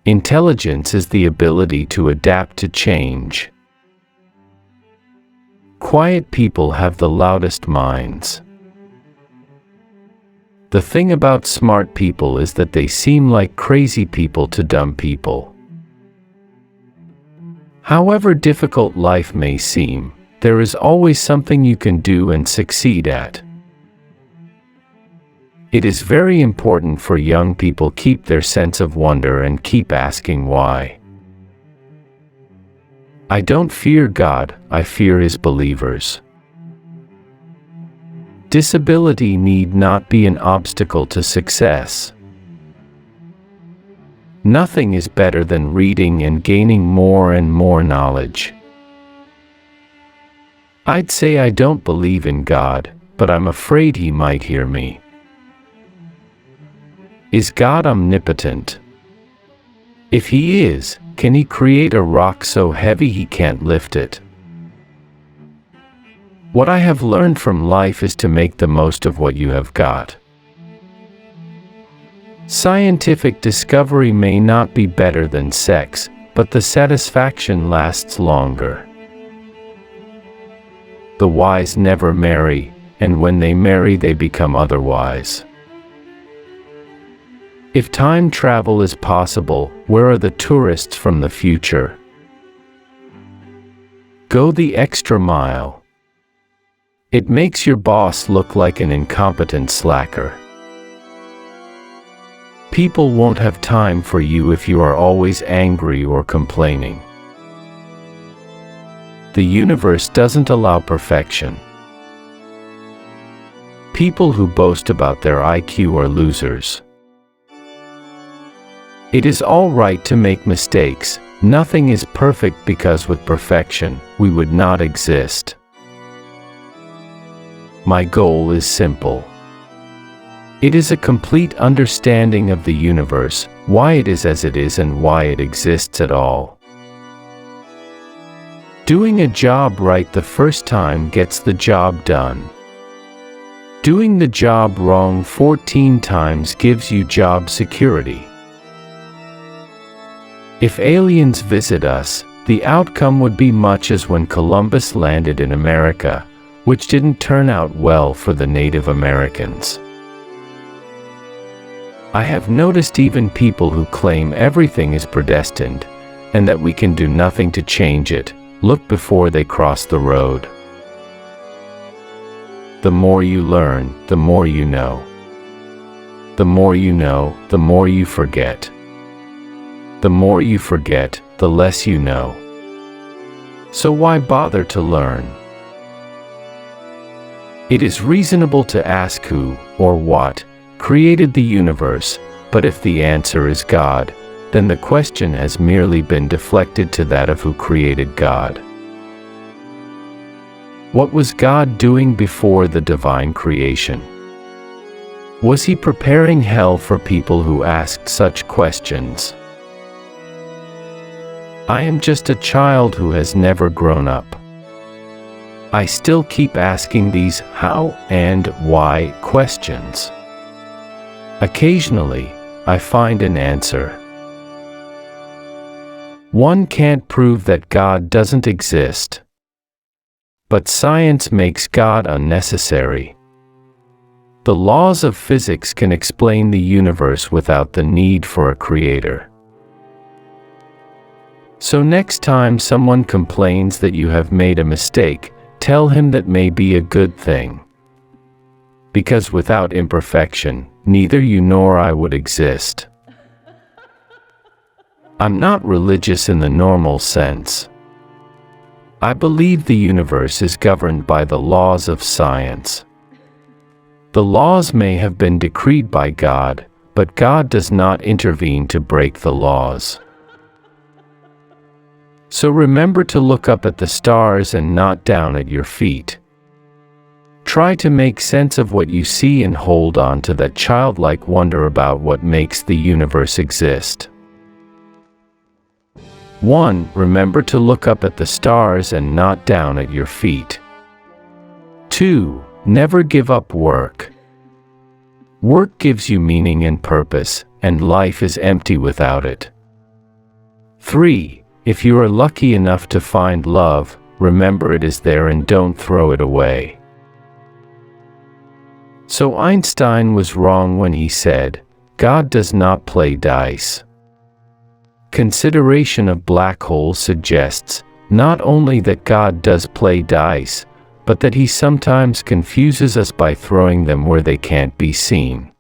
Intelligence is the ability to adapt to change. Quiet people have the loudest minds. The thing about smart people is that they seem like crazy people to dumb people. However difficult life may seem, there is always something you can do and succeed at. It is very important for young people keep their sense of wonder and keep asking why. I don't fear God, I fear His believers. Disability need not be an obstacle to success. Nothing is better than reading and gaining more and more knowledge. I'd say I don't believe in God, but I'm afraid He might hear me. Is God omnipotent? If He is, can He create a rock so heavy He can't lift it? What I have learned from life is to make the most of what you have got. Scientific discovery may not be better than sex, but the satisfaction lasts longer. The wise never marry, and when they marry they become otherwise. If time travel is possible, where are the tourists from the future? Go the extra mile. It makes your boss look like an incompetent slacker. People won't have time for you if you are always angry or complaining. The universe doesn't allow perfection. People who boast about their IQ are losers. It is all right to make mistakes. Nothing is perfect because with perfection, we would not exist. My goal is simple. It is a complete understanding of the universe, why it is as it is and why it exists at all. Doing a job right the first time gets the job done. Doing the job wrong 14 times gives you job security. If aliens visit us, the outcome would be much as when Columbus landed in America, which didn't turn out well for the Native Americans. I have noticed even people who claim everything is predestined, and that we can do nothing to change it, look before they cross the road. The more you learn, the more you know. The more you know, the more you forget. The more you forget, the less you know. So why bother to learn? It is reasonable to ask who, or what, created the universe, but if the answer is God, then the question has merely been deflected to that of who created God. What was God doing before the divine creation? Was He preparing hell for people who asked such questions? I am just a child who has never grown up. I still keep asking these how and why questions. Occasionally, I find an answer. One can't prove that God doesn't exist. But science makes God unnecessary. The laws of physics can explain the universe without the need for a creator. So next time someone complains that you have made a mistake, tell him that may be a good thing. Because without imperfection, neither you nor I would exist. I'm not religious in the normal sense. I believe the universe is governed by the laws of science. The laws may have been decreed by God, but God does not intervene to break the laws. So remember to look up at the stars and not down at your feet. Try to make sense of what you see and hold on to that childlike wonder about what makes the universe exist. 1. Remember to look up at the stars and not down at your feet. 2. Never give up work. Work gives you meaning and purpose, and life is empty without it. 3. If you are lucky enough to find love, remember it is there and don't throw it away. So Einstein was wrong when he said, God does not play dice. Consideration of black holes suggests not only that God does play dice, but that he sometimes confuses us by throwing them where they can't be seen.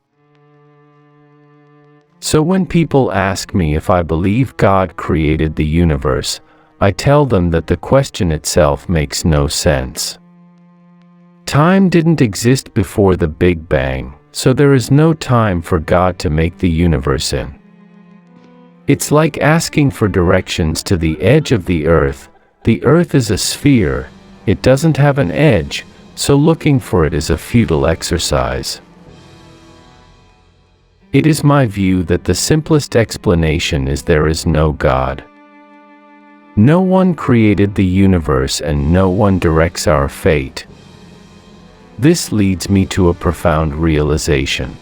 So when people ask me if I believe God created the universe, I tell them that the question itself makes no sense. Time didn't exist before the Big Bang, so there is no time for God to make the universe in. It's like asking for directions to the edge of the Earth. The Earth is a sphere, it doesn't have an edge, so looking for it is a futile exercise. It is my view that the simplest explanation is there is no God. No one created the universe and no one directs our fate. This leads me to a profound realization.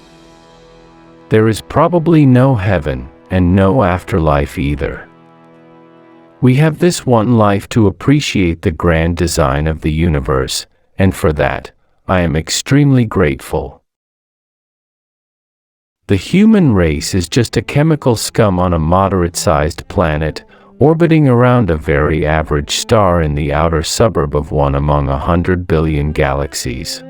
There is probably no heaven, and no afterlife either. We have this one life to appreciate the grand design of the universe, and for that, I am extremely grateful. The human race is just a chemical scum on a moderate-sized planet, orbiting around a very average star in the outer suburb of one among 100 billion galaxies.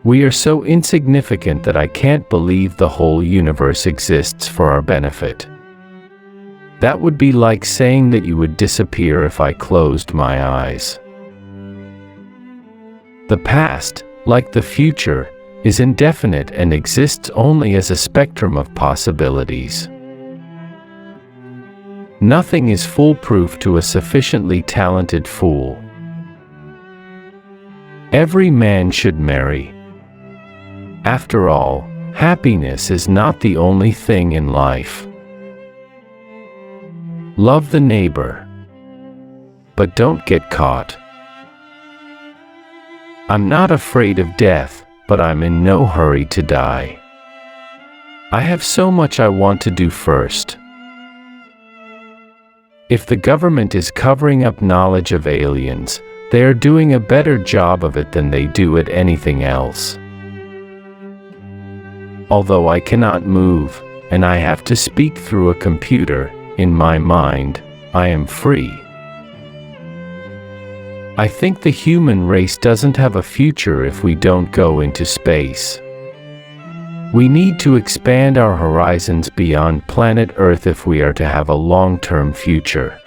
We are so insignificant that I can't believe the whole universe exists for our benefit. That would be like saying that you would disappear if I closed my eyes. The past, like the future, is indefinite and exists only as a spectrum of possibilities. Nothing is foolproof to a sufficiently talented fool. Every man should marry. After all, happiness is not the only thing in life. Love the neighbor, but don't get caught. I'm not afraid of death, but I'm in no hurry to die. I have so much I want to do first. If the government is covering up knowledge of aliens, they are doing a better job of it than they do at anything else. Although I cannot move, and I have to speak through a computer, in my mind, I am free. I think the human race doesn't have a future if we don't go into space. We need to expand our horizons beyond planet Earth if we are to have a long-term future.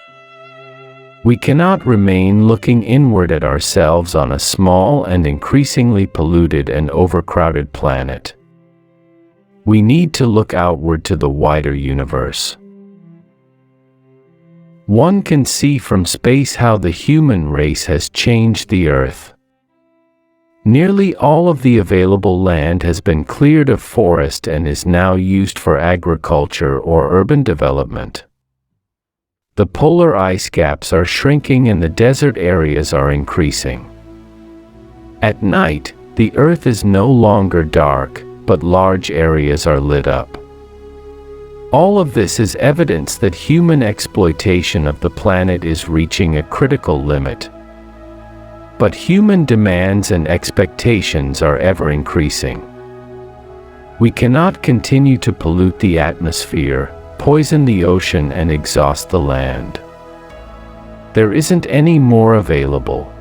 We cannot remain looking inward at ourselves on a small and increasingly polluted and overcrowded planet. We need to look outward to the wider universe. One can see from space how the human race has changed the Earth. Nearly all of the available land has been cleared of forest and is now used for agriculture or urban development. The polar ice caps are shrinking and the desert areas are increasing. At night, the Earth is no longer dark, but large areas are lit up. All of this is evidence that human exploitation of the planet is reaching a critical limit. But human demands and expectations are ever increasing. We cannot continue to pollute the atmosphere, poison the ocean, and exhaust the land. There isn't any more available.